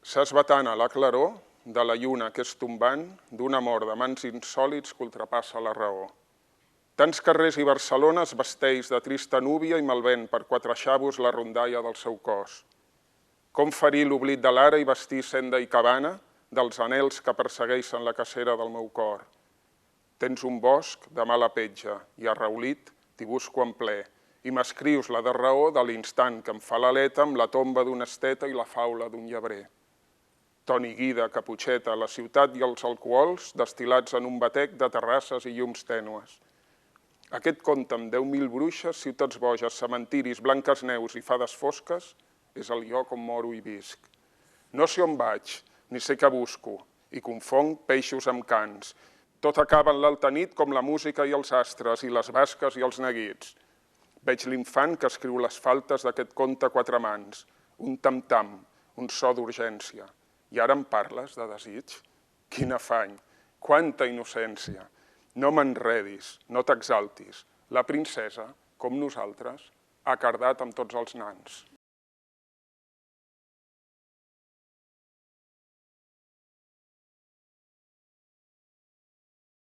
S'esbatana la claror de la lluna que és tombant d'un amor de mans insòlits que ultrapassa la raó. Tants carrers i Barcelones vesteix de trista núvia i malvent per quatre xavos la rondalla del seu cos. Com ferir l'oblit de l'ara i vestir senda i cabana dels anhels que persegueixen la cacera del meu cor. Tens un bosc de mala petja i arraulit t'hi busco en ple i m'escrius la de raó de l'instant que em fa l'aleta amb la tomba d'un esteta i la faula d'un llebrer. Toni Guida, Caputxeta, la ciutat i els alcohols destil·lats en un batec de terrasses i llums tènues. Aquest conte amb 10.000 bruixes, ciutats boges, cementiris, blanques neus i fades fosques és el lloc on moro i visc. No sé on vaig, ni sé què busco, i confonc peixos amb cans. Tot acaba en l'alta nit com la música i els astres, i les basques i els neguits. Veig l'infant que escriu les faltes d'aquest conte a quatre mans, un tam-tam, un so d'urgència. I ara em parles de desig? Quin afany, quanta innocència. No m'enredis, no t'exaltis. La princesa, com nosaltres, ha cardat amb tots els nans.